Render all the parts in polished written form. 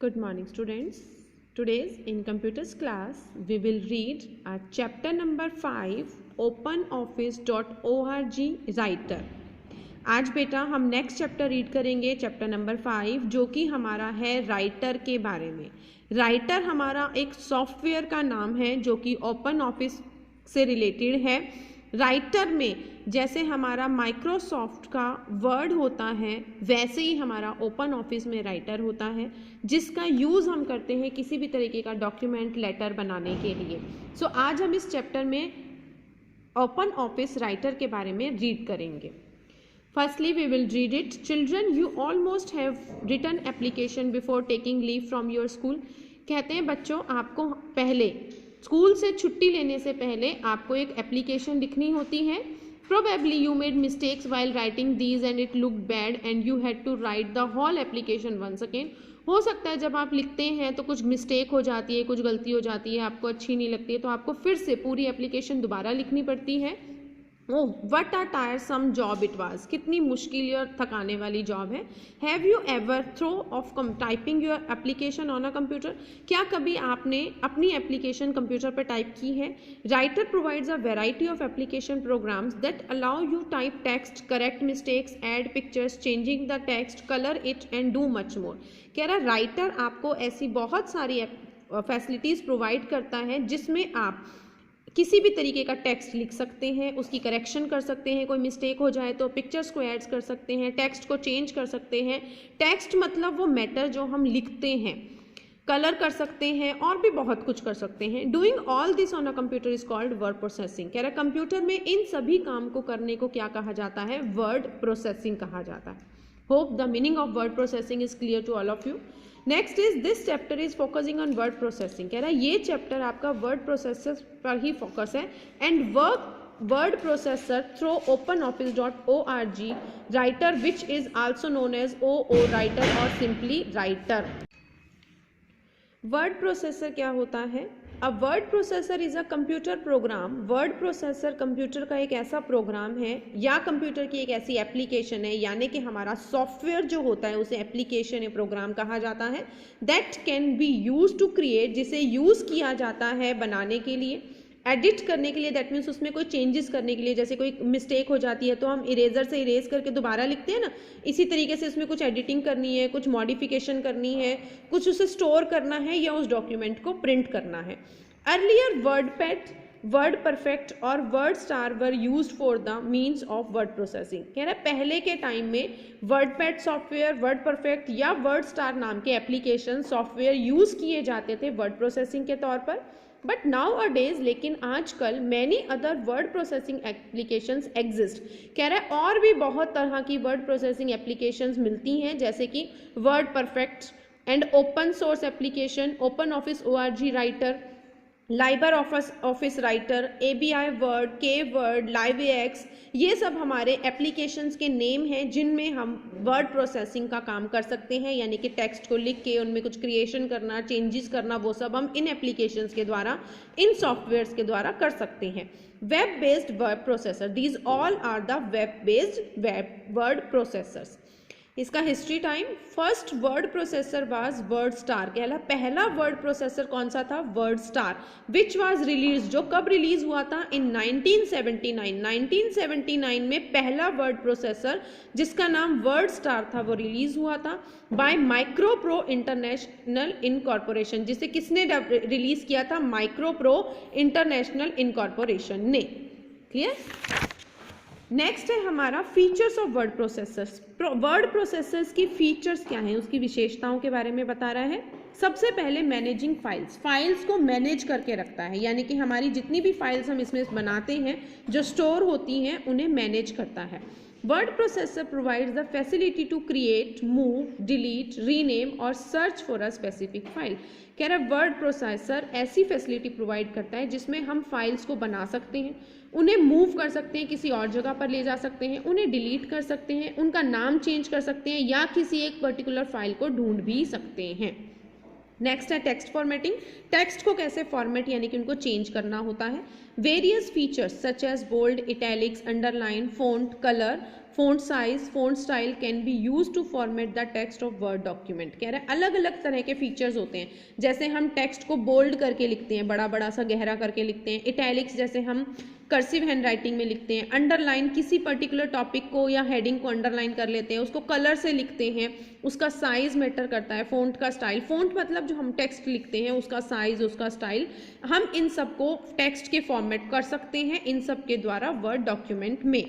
Good morning, students. Today's in computers class we will read our chapter number 5 openoffice.org writer. आज बेटा हम next chapter read करेंगे chapter number 5 जो कि हमारा है राइटर के बारे में। राइटर हमारा एक सॉफ्टवेयर का नाम है जो कि ओपन ऑफिस से रिलेटेड है। राइटर में जैसे हमारा माइक्रोसॉफ्ट का वर्ड होता है वैसे ही हमारा ओपन ऑफिस में राइटर होता है जिसका यूज़ हम करते हैं किसी भी तरीके का डॉक्यूमेंट लेटर बनाने के लिए। सो आज हम इस चैप्टर में ओपन ऑफिस राइटर के बारे में रीड करेंगे। Firstly, we will read it. Children, you almost have written application before taking leave from your school. कहते हैं बच्चों आपको पहले स्कूल से छुट्टी लेने से पहले आपको एक एप्लीकेशन लिखनी होती है। Probably you made mistakes while writing these and it looked bad and you had to write the whole application once again. हो सकता है जब आप लिखते हैं तो कुछ मिस्टेक हो जाती है, कुछ गलती हो जाती है, आपको अच्छी नहीं लगती है तो आपको फिर से पूरी एप्लीकेशन दोबारा लिखनी पड़ती है। Oh what a tiresome job it was, कितनी मुश्किल और थकाने वाली जॉब है। Have you ever thought of typing your application on a computer, क्या कभी आपने अपनी एप्लीकेशन कंप्यूटर पर टाइप की है। Writer provides a variety of application programs that allow you type text, correct mistakes, add pictures, changing the text, colour it and do much more. कह रहा writer आपको ऐसी बहुत सारी फैसिलिटीज़ प्रोवाइड करता है जिसमें आप किसी भी तरीके का टेक्स्ट लिख सकते हैं, उसकी करेक्शन कर सकते हैं, कोई मिस्टेक हो जाए तो पिक्चर्स को ऐड कर सकते हैं, टेक्स्ट को चेंज कर सकते हैं। टेक्स्ट मतलब वो मैटर जो हम लिखते हैं, कलर कर सकते हैं और भी बहुत कुछ कर सकते हैं। Doing all this on a computer is called word processing. कह रहा कंप्यूटर में इन सभी काम को करने को क्या कहा जाता है, वर्ड प्रोसेसिंग कहा जाता है। Hope the meaning of word processing is clear to all of you. Next is this chapter is focusing on word processing. कह रहा है ये चैप्टर आपका वर्ड प्रोसेसर पर ही फोकस है। And word processor through openoffice.org writer which is also known as OO writer और simply writer. Word processor क्या होता है। A word processor is a computer program. Word processor computer का एक ऐसा प्रोग्राम है या कंप्यूटर की एक ऐसी एप्लीकेशन है, यानी कि हमारा सॉफ्टवेयर जो होता है उसे एप्लीकेशन या प्रोग्राम कहा जाता है। That can be use to create, जिसे यूज किया जाता है बनाने के लिए, एडिट करने के लिए, दैट मीन्स उसमें कोई चेंजेस करने के लिए, जैसे कोई मिस्टेक हो जाती है तो हम इरेजर से इरेज करके दोबारा लिखते हैं ना, इसी तरीके से उसमें कुछ एडिटिंग करनी है, कुछ मॉडिफिकेशन करनी है, कुछ उसे स्टोर करना है या उस डॉक्यूमेंट को प्रिंट करना है। अर्लियर वर्डपैड, वर्ड परफेक्ट और word star were used for the means of word processing. कह रहा है पहले के टाइम में वर्डपैड सॉफ्टवेयर, वर्ड परफेक्ट या वर्ड स्टार नाम के एप्लीकेशन सॉफ्टवेयर यूज किए जाते थे वर्ड प्रोसेसिंग के तौर पर। बट नाउ अ डेज, लेकिन आजकल many other word processing applications exist. कह रहा है और भी बहुत तरह की वर्ड प्रोसेसिंग एप्लीकेशंस मिलती हैं जैसे कि word perfect and open source application, open office ORG writer, Liber office writer, ABI word, के वर्ड, LiveAX, ये सब हमारे एप्लीकेशंस के नेम हैं जिनमें हम वर्ड प्रोसेसिंग का काम कर सकते हैं, यानी कि टेक्स्ट को लिख के उनमें कुछ क्रिएशन करना, चेंजेस करना, वो सब हम इन एप्लीकेशंस के द्वारा, इन सॉफ्टवेयर्स के द्वारा कर सकते हैं। Web based word processor, these all are the web based word processors. इसका history time, first word processor was WordStar. कहला पहला वर्ड प्रोसेसर कौन सा था, WordStar, which was release, जो कब रिलीज हुआ था, इन 1979। 1979 में पहला वर्ड प्रोसेसर जिसका नाम वर्ड स्टार था वो रिलीज हुआ था बाय माइक्रोप्रो इंटरनेशनल इनकॉर्पोरेशन। जिसे किसने रिलीज किया था, माइक्रोप्रो इंटरनेशनल इनकॉर्पोरेशन ने। क्लियर। नेक्स्ट है हमारा features of word processors. Word processors की फीचर्स क्या हैं, उसकी विशेषताओं के बारे में बता रहा है। सबसे पहले मैनेजिंग फाइल्स, फाइल्स को मैनेज करके रखता है, यानी कि हमारी जितनी भी फाइल्स हम इसमें बनाते हैं जो स्टोर होती हैं उन्हें मैनेज करता है। Word processor provides the facility to create, move, delete, rename और search for a specific file. कह रहा है वर्ड प्रोसेसर ऐसी फैसिलिटी प्रोवाइड करता है जिसमें हम फाइल्स को बना सकते हैं, उन्हें मूव कर सकते हैं, किसी और जगह पर ले जा सकते हैं, उन्हें डिलीट कर सकते हैं, उनका नाम चेंज कर सकते हैं या किसी एक पर्टिकुलर फाइल को ढूंढ भी सकते हैं। नेक्स्ट है टेक्स्ट फॉर्मेटिंग। टेक्स्ट को कैसे फॉर्मेट यानी कि उनको चेंज करना होता है। Various features such as bold, italics, underline, font colour, font size, font style can be use to format the text of word document. कह रहे हैं अलग अलग तरह के फीचर्स होते हैं, जैसे हम टेक्स्ट को बोल्ड करके लिखते हैं, बड़ा बड़ा सा गहरा करके लिखते हैं, इटैलिक्स जैसे हम कर्सिव हैंड राइटिंग में लिखते हैं, अंडरलाइन किसी पर्टिकुलर टॉपिक को या हेडिंग को अंडरलाइन कर लेते हैं, उसको कलर से लिखते हैं, उसका साइज मैटर करता है, फोंट का स्टाइल, फोंट मतलब जो हम टेक्स्ट लिखते हैं उसका साइज, उसका स्टाइल, हम इन सबको टेक्स्ट के फॉर्मेट कर सकते हैं इन सब के द्वारा वर्ड डॉक्यूमेंट में।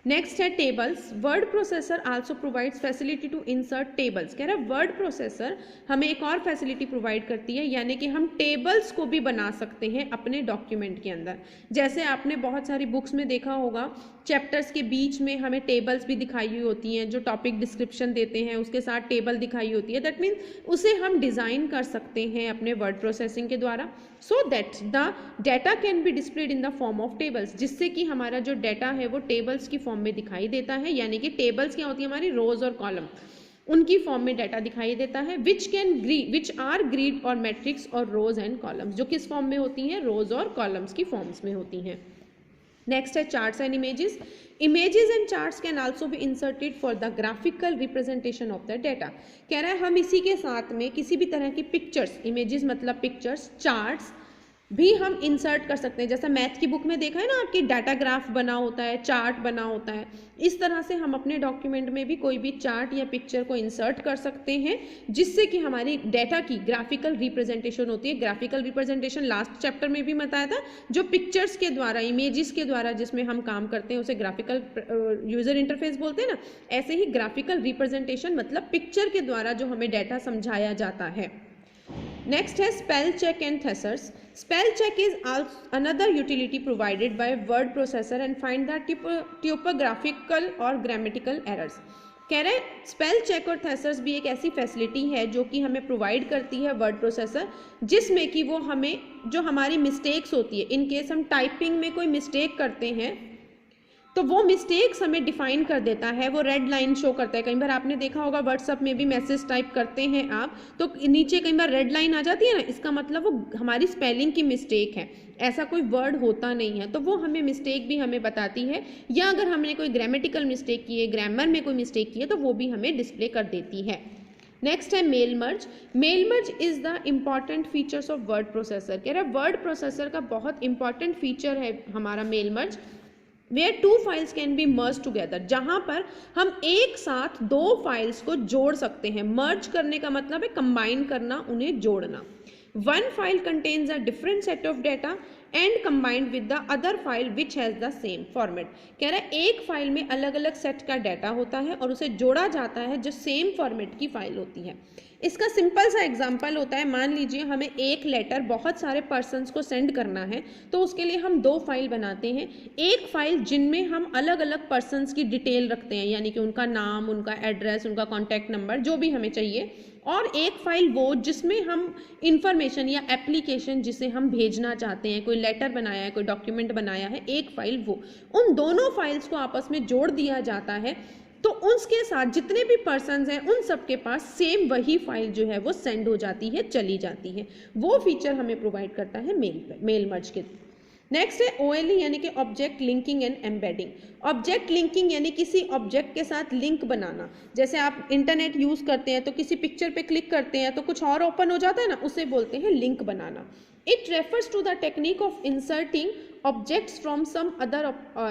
नेक्स्ट है tables. Word processor also provides facility to insert tables. कह रहा है वर्ड प्रोसेसर हमें एक और फैसिलिटी प्रोवाइड करती है, यानी कि हम टेबल्स को भी बना सकते हैं अपने डॉक्यूमेंट के अंदर। जैसे आपने बहुत सारी बुक्स में देखा होगा, चैप्टर्स के बीच में हमें टेबल्स भी दिखाई हुई होती हैं, जो टॉपिक डिस्क्रिप्शन देते हैं उसके साथ टेबल दिखाई होती है। दैट मीन्स उसे हम डिज़ाइन कर सकते हैं अपने वर्ड प्रोसेसिंग के द्वारा, so that the data can be displayed in the form of tables, जिससे कि हमारा जो डाटा है वो टेबल्स की फॉर्म में दिखाई देता है। यानी कि टेबल्स क्या होती है, हमारी रोज और कॉलम, उनकी फॉर्म में डाटा दिखाई देता है। विच आर ग्रिड और मैट्रिक्स और रोज एंड कॉलम्स, जो किस फॉर्म में होती हैं, रोज और कॉलम्स की फॉर्म्स में होती हैं। नेक्स्ट है charts and images. Images and charts can also be inserted for the graphical representation of the data. कह रहा है हम इसी के साथ में किसी भी तरह की पिक्चर्स, इमेजेस मतलब पिक्चर्स, चार्ट्स भी हम इंसर्ट कर सकते हैं। जैसा मैथ की बुक में देखा है ना, आपकी डाटा ग्राफ बना होता है, चार्ट बना होता है, इस तरह से हम अपने डॉक्यूमेंट में भी कोई भी चार्ट या पिक्चर को इंसर्ट कर सकते हैं, जिससे कि हमारी डाटा की ग्राफिकल रिप्रेजेंटेशन होती है। ग्राफिकल रिप्रेजेंटेशन लास्ट चैप्टर में भी बताया था, जो पिक्चर्स के द्वारा, इमेजेस के द्वारा जिसमें हम काम करते हैं उसे ग्राफिकल यूजर इंटरफेस बोलते हैं ना। ऐसे ही ग्राफिकल रिप्रेजेंटेशन मतलब पिक्चर के द्वारा जो हमें डाटा समझाया जाता है। नेक्स्ट है spell check and thesaurus. Spell check is another utility provided by word processor and find the typographical और grammatical errors। कह रहे हैं स्पेल चेक और थेसर्स भी एक ऐसी फैसिलिटी है जो कि हमें प्रोवाइड करती है वर्ड प्रोसेसर, जिसमें कि वो हमें जो हमारी मिस्टेक्स होती है, इन केस हम टाइपिंग में कोई मिस्टेक करते हैं तो वो मिस्टेक्स हमें डिफाइन कर देता है, वो रेड लाइन शो करता है। कई बार आपने देखा होगा व्हाट्सएप में भी मैसेज टाइप करते हैं आप, तो नीचे कई बार रेड लाइन आ जाती है ना, इसका मतलब वो हमारी स्पेलिंग की मिस्टेक है, ऐसा कोई वर्ड होता नहीं है, तो वो हमें मिस्टेक भी हमें बताती है। या अगर हमने कोई ग्रामेटिकल मिस्टेक की है, ग्रामर में कोई मिस्टेक की है, तो वो भी हमें डिस्प्ले कर देती है। नेक्स्ट है mail merge. Mail merge is the important features of word processor. कह रहा है वर्ड प्रोसेसर का बहुत इंपॉर्टेंट फीचर है हमारा mail merge, where two files can be merged together, जहां पर हम एक साथ दो फाइल्स को जोड़ सकते हैं। मर्ज करने का मतलब है कंबाइन करना, उन्हें जोड़ना। One file contains a different set of data and combined with the other file which has the same format। कह रहा है एक फाइल में अलग अलग सेट का डाटा होता है और उसे जोड़ा जाता है जो सेम फॉर्मेट की फाइल होती है। इसका सिंपल सा एग्जांपल होता है, मान लीजिए हमें एक लेटर बहुत सारे पर्सन्स को सेंड करना है, तो उसके लिए हम दो फाइल बनाते हैं। एक फाइल जिनमें हम अलग अलग पर्सन्स की डिटेल रखते हैं, यानी कि उनका नाम, उनका एड्रेस, उनका कॉन्टैक्ट नंबर, जो भी हमें चाहिए, और एक फाइल वो जिसमें हम इंफॉर्मेशन या एप्लीकेशन जिसे हम भेजना चाहते हैं, कोई लेटर बनाया है, कोई डॉक्यूमेंट बनाया है, एक फाइल वो। उन दोनों फाइल्स को आपस में जोड़ दिया जाता है, तो उसके साथ जितने भी पर्सन्स हैं उन सबके पास सेम वही फाइल जो है वो सेंड हो जाती है, चली जाती है। वो फीचर हमें प्रोवाइड करता है मेल मर्ज के। नेक्स्ट है OLE यानी कि object linking and embedding. Object linking यानी किसी ऑब्जेक्ट के साथ लिंक बनाना। जैसे आप इंटरनेट यूज करते हैं तो किसी पिक्चर पे क्लिक करते हैं तो कुछ और ओपन हो जाता है ना, उसे बोलते हैं लिंक बनाना। It refers to the technique of inserting objects from some other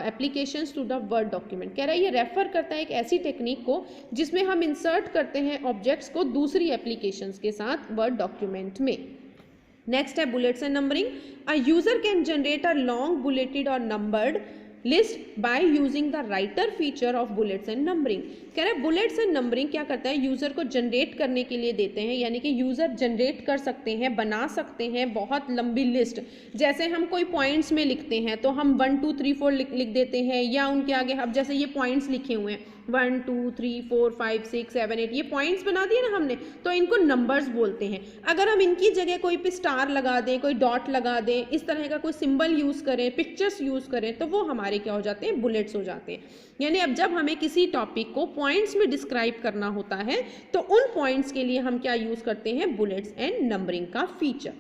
applications to the word document. कह रहा है ये रेफर करता है एक ऐसी टेक्निक को जिसमें हम इंसर्ट करते हैं ऑब्जेक्ट्स को दूसरी एप्लीकेशंस के साथ वर्ड डॉक्यूमेंट में। नेक्स्ट है bullets and numbering. A user can generate a long bulleted or numbered list by using the writer feature of bullets and numbering. कह रहे हैं बुलेट्स एंड नंबरिंग क्या करता है, यूजर को जनरेट करने के लिए देते हैं, यानी कि यूजर जनरेट कर सकते हैं, बना सकते हैं बहुत लंबी लिस्ट। जैसे हम कोई पॉइंट्स में लिखते हैं तो हम 1 2 3 4 लिख देते हैं, या उनके आगे अब जैसे ये पॉइंट्स लिखे हुए हैं 1 2 3 4 5 6 7 8 ये पॉइंट्स बना दिए ना हमने, तो इनको नंबर्स बोलते हैं। अगर हम इनकी जगह कोई पे स्टार लगा दें, कोई डॉट लगा दें, इस तरह का कोई सिंबल यूज़ करें, पिक्चर्स यूज़ करें, तो वो हमारे क्या हो जाते हैं, बुलेट्स हो जाते हैं। यानी अब जब हमें किसी टॉपिक को पॉइंट्स में डिस्क्राइब करना होता है तो उन पॉइंट्स के लिए हम क्या यूज़ करते हैं, बुलेट्स एंड नंबरिंग का फीचर।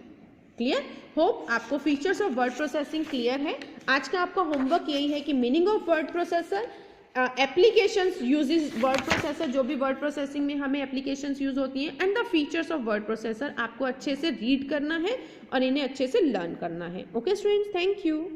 क्लियर? होप आपको features of word processing clear है। आज का आपका होमवर्क यही है कि meaning of word processor, applications uses word processor, जो भी वर्ड प्रोसेसिंग में हमें एप्लीकेशंस यूज होती हैं, and the features of word processor आपको अच्छे से रीड करना है और इन्हें अच्छे से लर्न करना है। Okay students, thank you.